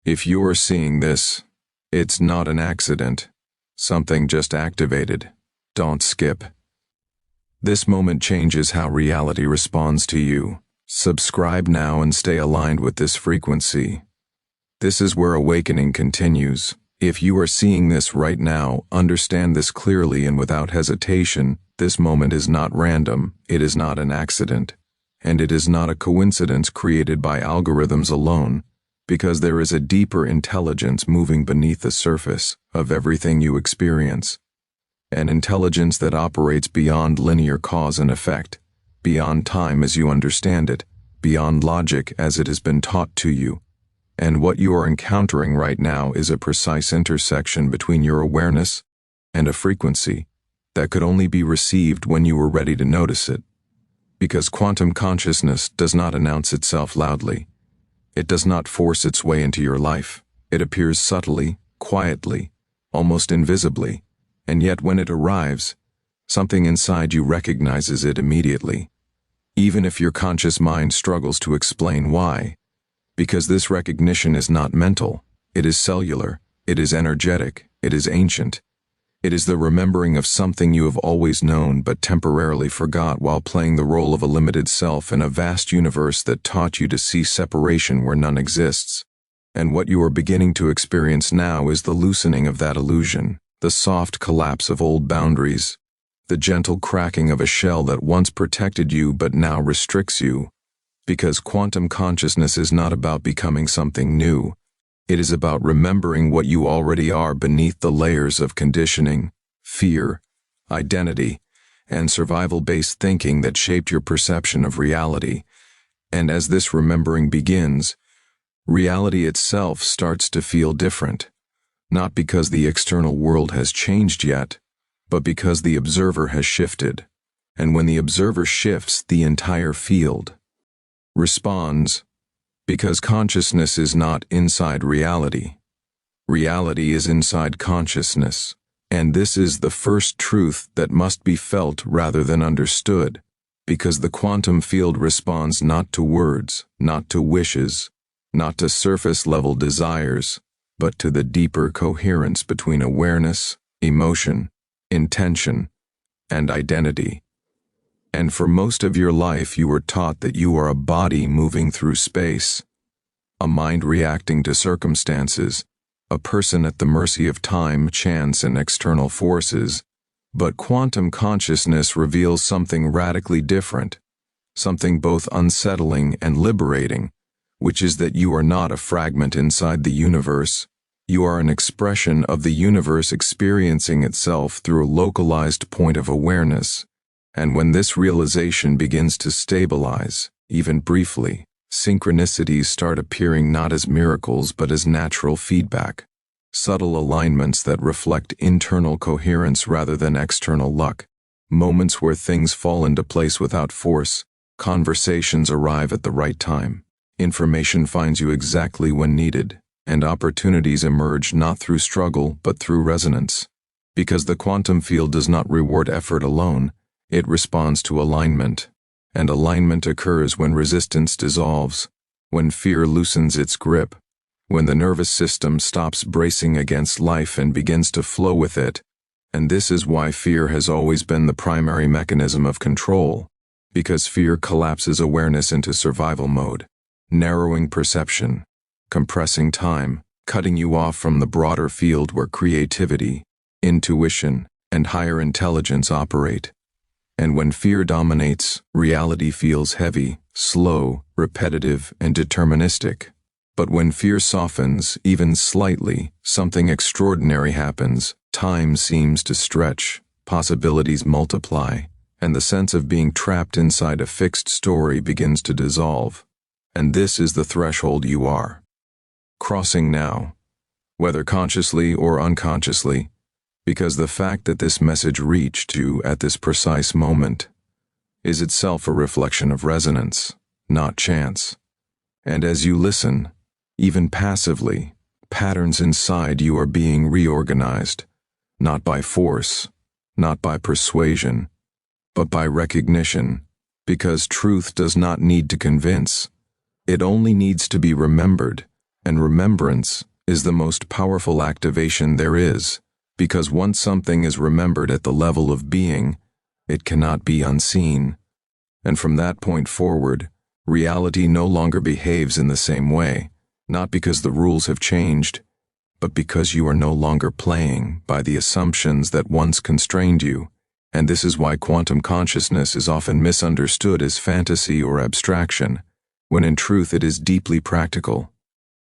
If you're seeing this, it's not an accident. Something just activated. Don't skip. This moment changes how reality responds to you. Subscribe now and stay aligned with this frequency. This is where awakening continues. If you are seeing this right now, understand this clearly and without hesitation. This moment is not random, it is not an accident, and it is not a coincidence created by algorithms alone, because there is a deeper intelligence moving beneath the surface of everything you experience. An intelligence that operates beyond linear cause and effect, beyond time as you understand it, beyond logic as it has been taught to you. And what you are encountering right now is a precise intersection between your awareness and a frequency that could only be received when you were ready to notice it. Because quantum consciousness does not announce itself loudly. It does not force its way into your life. It appears subtly, quietly, almost invisibly, and yet when it arrives, something inside you recognizes it immediately, even if your conscious mind struggles to explain why. Because this recognition is not mental, it is cellular, it is energetic, it is ancient. It is the remembering of something you have always known but temporarily forgot while playing the role of a limited self in a vast universe that taught you to see separation where none exists. And what you are beginning to experience now is the loosening of that illusion, the soft collapse of old boundaries, the gentle cracking of a shell that once protected you but now restricts you. Because quantum consciousness is not about becoming something new. It is about remembering what you already are beneath the layers of conditioning, fear, identity, and survival-based thinking that shaped your perception of reality. And as this remembering begins, reality itself starts to feel different. Not because the external world has changed yet, but because the observer has shifted. And when the observer shifts, the entire field responds. Because consciousness is not inside reality. Reality is inside consciousness, and this is the first truth that must be felt rather than understood, because the quantum field responds not to words, not to wishes, not to surface-level desires, but to the deeper coherence between awareness, emotion, intention, and identity. And for most of your life you were taught that you are a body moving through space, a mind reacting to circumstances, a person at the mercy of time, chance, and external forces. But quantum consciousness reveals something radically different, something both unsettling and liberating, which is that you are not a fragment inside the universe. You are an expression of the universe experiencing itself through a localized point of awareness. And when this realization begins to stabilize, even briefly, synchronicities start appearing not as miracles but as natural feedback, subtle alignments that reflect internal coherence rather than external luck, moments where things fall into place without force, conversations arrive at the right time, information finds you exactly when needed, and opportunities emerge not through struggle but through resonance. Because the quantum field does not reward effort alone, it responds to alignment, and alignment occurs when resistance dissolves, when fear loosens its grip, when the nervous system stops bracing against life and begins to flow with it. And this is why fear has always been the primary mechanism of control, because fear collapses awareness into survival mode, narrowing perception, compressing time, cutting you off from the broader field where creativity, intuition, and higher intelligence operate. And when fear dominates, reality feels heavy, slow, repetitive, and deterministic. But when fear softens, even slightly, something extraordinary happens. Time seems to stretch, possibilities multiply, and the sense of being trapped inside a fixed story begins to dissolve. And this is the threshold you are crossing now, whether consciously or unconsciously. Because the fact that this message reached you at this precise moment is itself a reflection of resonance, not chance. And as you listen, even passively, patterns inside you are being reorganized, not by force, not by persuasion, but by recognition, because truth does not need to convince. It only needs to be remembered, And remembrance is the most powerful activation there is, because once something is remembered at the level of being, it cannot be unseen. And from that point forward, reality no longer behaves in the same way, not because the rules have changed, but because you are no longer playing by the assumptions that once constrained you. And this is why quantum consciousness is often misunderstood as fantasy or abstraction, when in truth it is deeply practical,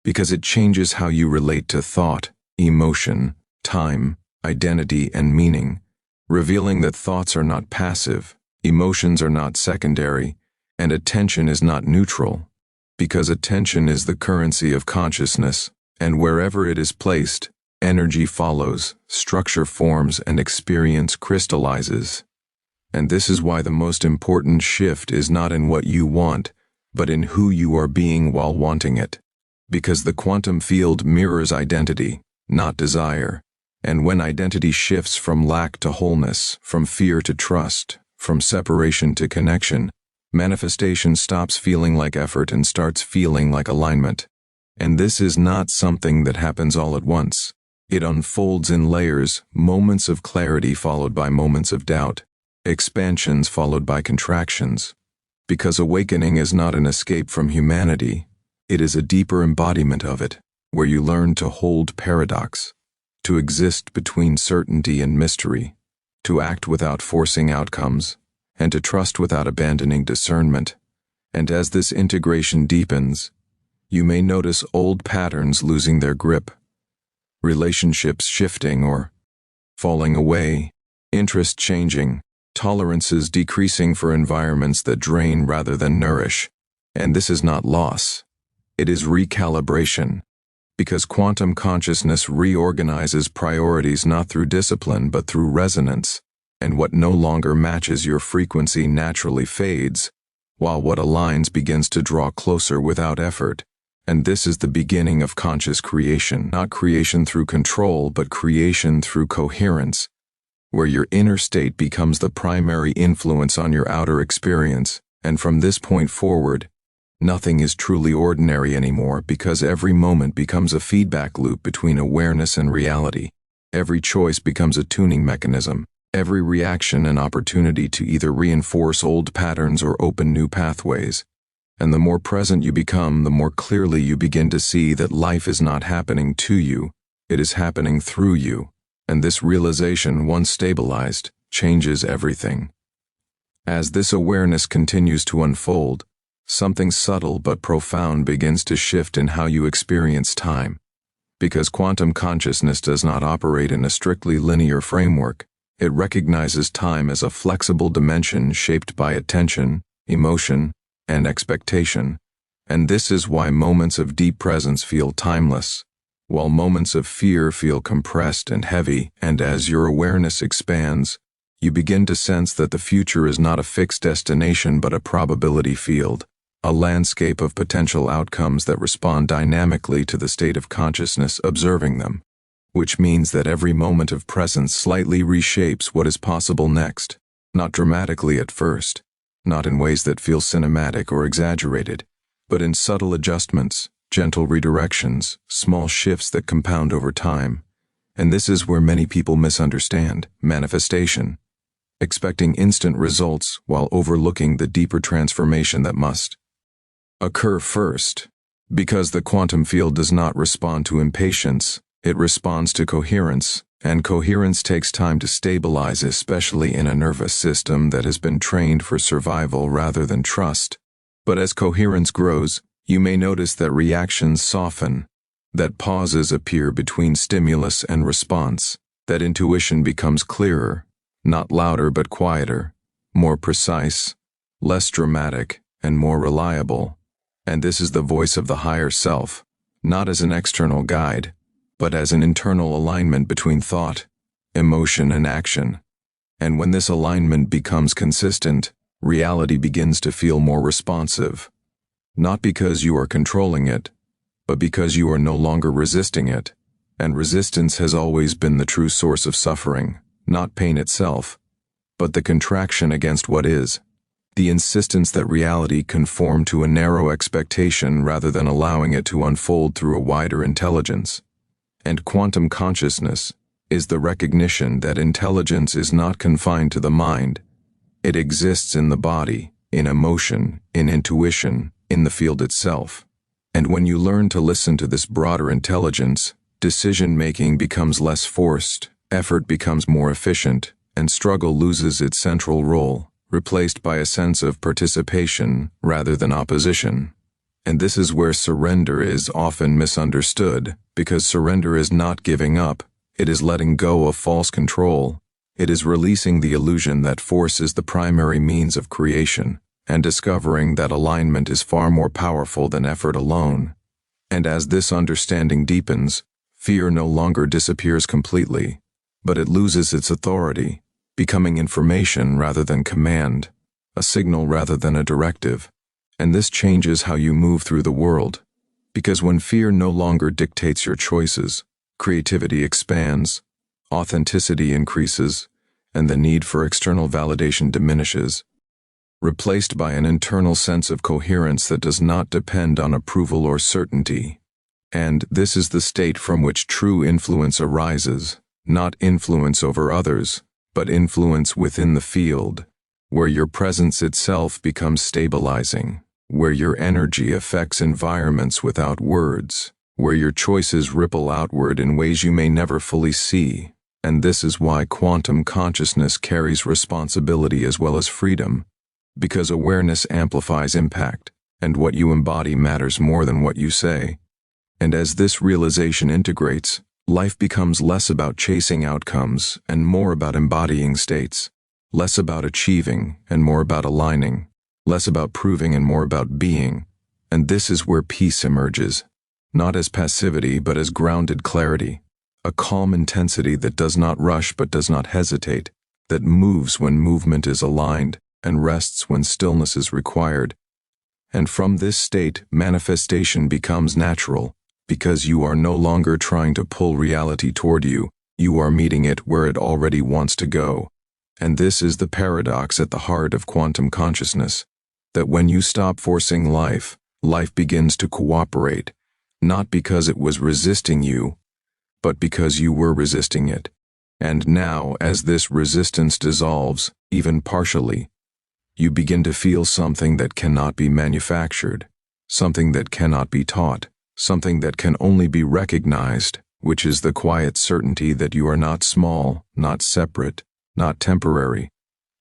because it changes how you relate to thought, emotion, time, identity, and meaning, revealing that thoughts are not passive, emotions are not secondary, and attention is not neutral, because attention is the currency of consciousness, and wherever it is placed, energy follows, structure forms, and experience crystallizes. And this is why the most important shift is not in what you want, but in who you are being while wanting it. Because the quantum field mirrors identity, not desire. And when identity shifts from lack to wholeness, from fear to trust, from separation to connection, manifestation stops feeling like effort and starts feeling like alignment. And this is not something that happens all at once. It unfolds in layers, moments of clarity followed by moments of doubt, expansions followed by contractions. Because awakening is not an escape from humanity, it is a deeper embodiment of it, where you learn to hold paradox, to exist between certainty and mystery, to act without forcing outcomes, and to trust without abandoning discernment. And as this integration deepens, you may notice old patterns losing their grip, relationships shifting or falling away, interest changing, tolerances decreasing for environments that drain rather than nourish. And this is not loss. It is recalibration, because quantum consciousness reorganizes priorities not through discipline but through resonance, and what no longer matches your frequency naturally fades, while what aligns begins to draw closer without effort. And this is the beginning of conscious creation, not creation through control, but creation through coherence, where your inner state becomes the primary influence on your outer experience, and from this point forward, nothing is truly ordinary anymore, because every moment becomes a feedback loop between awareness and reality. Every choice becomes a tuning mechanism, every reaction an opportunity to either reinforce old patterns or open new pathways. And the more present you become, the more clearly you begin to see that life is not happening to you, it is happening through you. And this realization, once stabilized, changes everything. As this awareness continues to unfold, something subtle but profound begins to shift in how you experience time. Because quantum consciousness does not operate in a strictly linear framework, it recognizes time as a flexible dimension shaped by attention, emotion, and expectation. And this is why moments of deep presence feel timeless, while moments of fear feel compressed and heavy. And as your awareness expands, you begin to sense that the future is not a fixed destination but a probability field, a landscape of potential outcomes that respond dynamically to the state of consciousness observing them, which means that every moment of presence slightly reshapes what is possible next, not dramatically at first, not in ways that feel cinematic or exaggerated, but in subtle adjustments, gentle redirections, small shifts that compound over time. And this is where many people misunderstand manifestation, expecting instant results while overlooking the deeper transformation that must occur first. Because the quantum field does not respond to impatience, it responds to coherence, and coherence takes time to stabilize, especially in a nervous system that has been trained for survival rather than trust. But as coherence grows, you may notice that reactions soften, that pauses appear between stimulus and response, that intuition becomes clearer, not louder but quieter, more precise, less dramatic, and more reliable. And this is the voice of the higher self, not as an external guide, but as an internal alignment between thought, emotion, and action. And when this alignment becomes consistent, reality begins to feel more responsive, not because you are controlling it, but because you are no longer resisting it. And resistance has always been the true source of suffering, not pain itself, but the contraction against what is. the insistence that reality conform to a narrow expectation rather than allowing it to unfold through a wider intelligence. And quantum consciousness is the recognition that intelligence is not confined to the mind. It exists in the body, in emotion, in intuition, in the field itself. And when you learn to listen to this broader intelligence, decision-making becomes less forced, effort becomes more efficient, and struggle loses its central role, replaced by a sense of participation rather than opposition. And this is where surrender is often misunderstood, because surrender is not giving up, it is letting go of false control. It is releasing the illusion that force is the primary means of creation, and discovering that alignment is far more powerful than effort alone. And as this understanding deepens, fear no longer disappears completely, but it loses its authority, becoming information rather than command, a signal rather than a directive. And this changes how you move through the world, because when fear no longer dictates your choices, creativity expands, authenticity increases, and the need for external validation diminishes, replaced by an internal sense of coherence that does not depend on approval or certainty. And this is the state from which true influence arises, not influence over others, but influence within the field, where your presence itself becomes stabilizing, where your energy affects environments without words, where your choices ripple outward in ways you may never fully see. And this is why quantum consciousness carries responsibility as well as freedom, because awareness amplifies impact, and what you embody matters more than what you say. And as this realization integrates, life becomes less about chasing outcomes and more about embodying states, less about achieving and more about aligning, less about proving and more about being. And this is where peace emerges, not as passivity but as grounded clarity, a calm intensity that does not rush but does not hesitate, that moves when movement is aligned and rests when stillness is required. And from this state, manifestation becomes natural, because you are no longer trying to pull reality toward you, you are meeting it where it already wants to go. And this is the paradox at the heart of quantum consciousness, that when you stop forcing life, life begins to cooperate, not because it was resisting you, but because you were resisting it. And now, as this resistance dissolves, even partially, you begin to feel something that cannot be manufactured, something that cannot be taught, something that can only be recognized, which is the quiet certainty that you are not small, not separate, not temporary,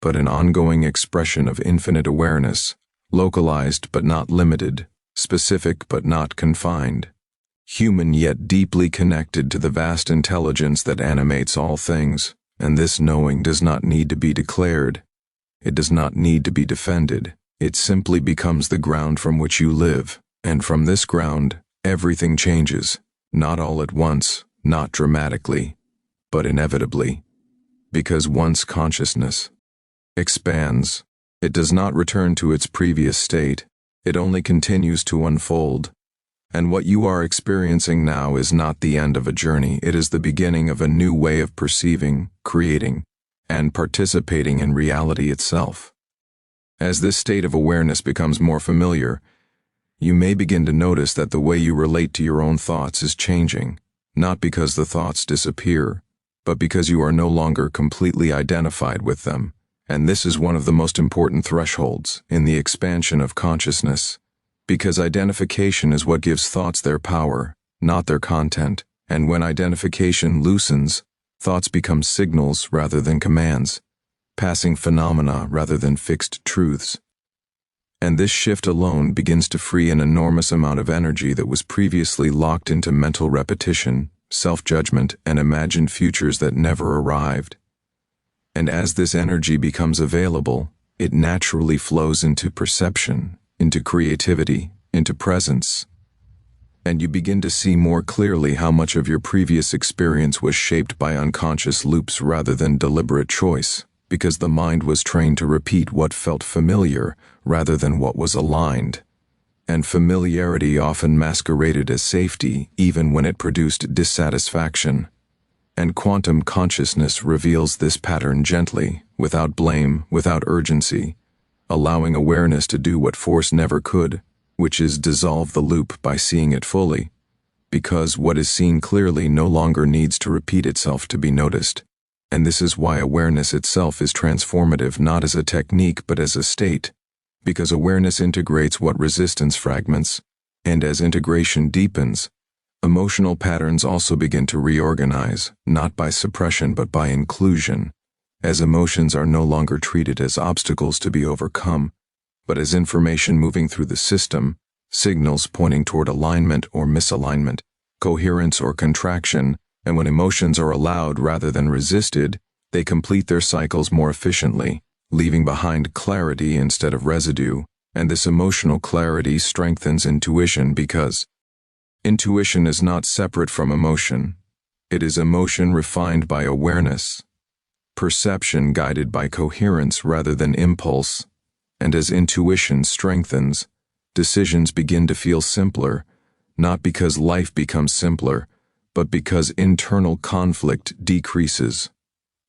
but an ongoing expression of infinite awareness, localized but not limited, specific but not confined, human yet deeply connected to the vast intelligence that animates all things. And this knowing does not need to be declared. It does not need to be defended. It simply becomes the ground from which you live. And from this ground, everything changes, not all at once, not dramatically, but inevitably. Because once consciousness expands, it does not return to its previous state. It only continues to unfold. And what you are experiencing now is not the end of a journey, it is the beginning of a new way of perceiving, creating, and participating in reality itself. As this state of awareness becomes more familiar, you may begin to notice that the way you relate to your own thoughts is changing, not because the thoughts disappear, but because you are no longer completely identified with them. And this is one of the most important thresholds in the expansion of consciousness, because identification is what gives thoughts their power, not their content. And when identification loosens, thoughts become signals rather than commands, passing phenomena rather than fixed truths. And this shift alone begins to free an enormous amount of energy that was previously locked into mental repetition, self-judgment, and imagined futures that never arrived. And as this energy becomes available, it naturally flows into perception, into creativity, into presence. And you begin to see more clearly how much of your previous experience was shaped by unconscious loops rather than deliberate choice, because the mind was trained to repeat what felt familiar rather than what was aligned. And familiarity often masqueraded as safety even when it produced dissatisfaction. And quantum consciousness reveals this pattern gently, without blame, without urgency, allowing awareness to do what force never could, which is dissolve the loop by seeing it fully, because what is seen clearly no longer needs to repeat itself to be noticed. And this is why awareness itself is transformative not as a technique but as a state, because awareness integrates what resistance fragments, and as integration deepens, emotional patterns also begin to reorganize, not by suppression but by inclusion, as emotions are no longer treated as obstacles to be overcome, but as information moving through the system, signals pointing toward alignment or misalignment, coherence or contraction, and when emotions are allowed rather than resisted, they complete their cycles more efficiently, leaving behind clarity instead of residue, and this emotional clarity strengthens intuition because intuition is not separate from emotion. It is emotion refined by awareness, perception guided by coherence rather than impulse, and as intuition strengthens, decisions begin to feel simpler, not because life becomes simpler, but because internal conflict decreases.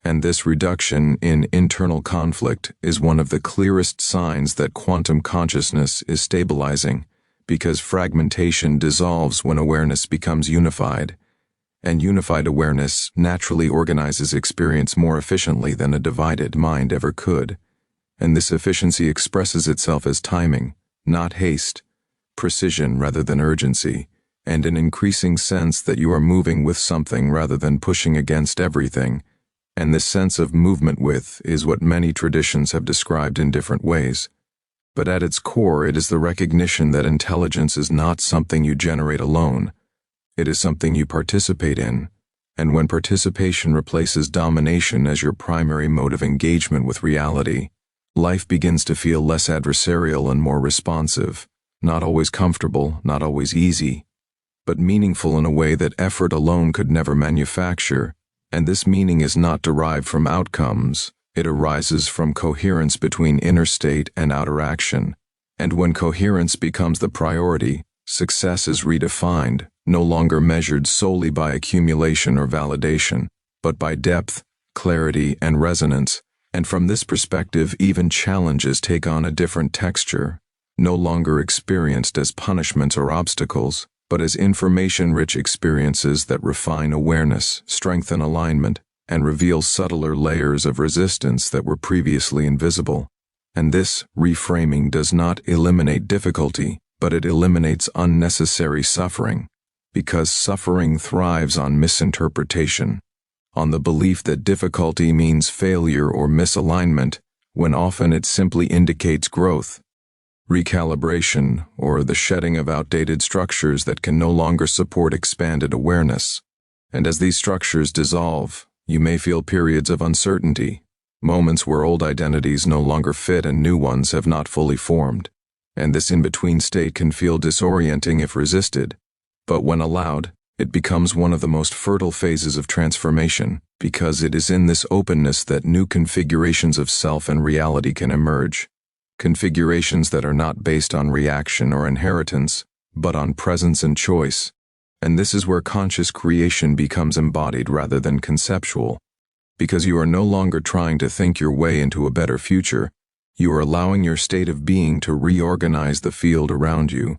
And this reduction in internal conflict is one of the clearest signs that quantum consciousness is stabilizing, because fragmentation dissolves when awareness becomes unified, and unified awareness naturally organizes experience more efficiently than a divided mind ever could. And this efficiency expresses itself as timing, not haste, precision rather than urgency, and an increasing sense that you are moving with something rather than pushing against everything. And this sense of movement with is what many traditions have described in different ways. But at its core, it is the recognition that intelligence is not something you generate alone. It is something you participate in. And when participation replaces domination as your primary mode of engagement with reality, life begins to feel less adversarial and more responsive, not always comfortable, not always easy, but meaningful in a way that effort alone could never manufacture. And this meaning is not derived from outcomes, it arises from coherence between inner state and outer action. And when coherence becomes the priority, success is redefined, no longer measured solely by accumulation or validation, but by depth, clarity, and resonance. And from this perspective, even challenges take on a different texture, no longer experienced as punishments or obstacles, but as information-rich experiences that refine awareness, strengthen alignment, and reveal subtler layers of resistance that were previously invisible. And this reframing does not eliminate difficulty, but it eliminates unnecessary suffering, because suffering thrives on misinterpretation, on the belief that difficulty means failure or misalignment, when often it simply indicates growth, recalibration, or the shedding of outdated structures that can no longer support expanded awareness. And as these structures dissolve, you may feel periods of uncertainty, moments where old identities no longer fit and new ones have not fully formed. And this in-between state can feel disorienting if resisted, but when allowed, it becomes one of the most fertile phases of transformation, because it is in this openness that new configurations of self and reality can emerge. Configurations that are not based on reaction or inheritance, but on presence and choice. And this is where conscious creation becomes embodied rather than conceptual, because you are no longer trying to think your way into a better future, you are allowing your state of being to reorganize the field around you.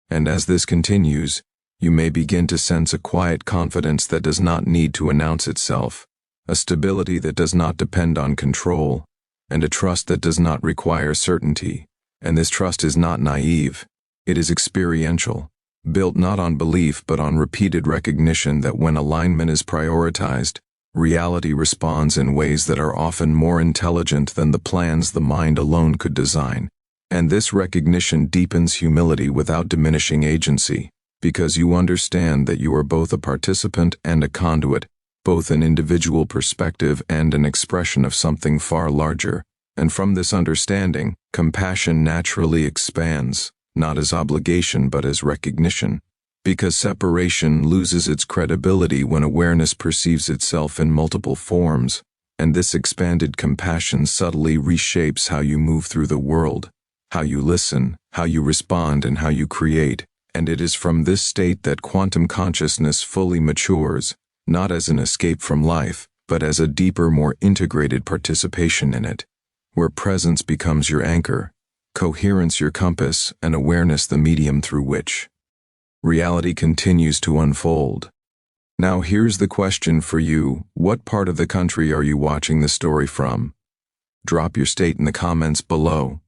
And as this continues, you may begin to sense a quiet confidence that does not need to announce itself, a stability that does not depend on control, and a trust that does not require certainty. And this trust is not naive, it is experiential, built not on belief but on repeated recognition that when alignment is prioritized, reality responds in ways that are often more intelligent than the plans the mind alone could design. And this recognition deepens humility without diminishing agency, because you understand that you are both a participant and a conduit, both an individual perspective and an expression of something far larger. And from this understanding, compassion naturally expands, not as obligation but as recognition, because separation loses its credibility when awareness perceives itself in multiple forms, and this expanded compassion subtly reshapes how you move through the world, how you listen, how you respond, and how you create. And it is from this state that quantum consciousness fully matures, not as an escape from life, but as a deeper, more integrated participation in it. where presence becomes your anchor, coherence your compass, and awareness the medium through which reality continues to unfold. Now here's the question for you: what part of the country are you watching the story from? Drop your state in the comments below.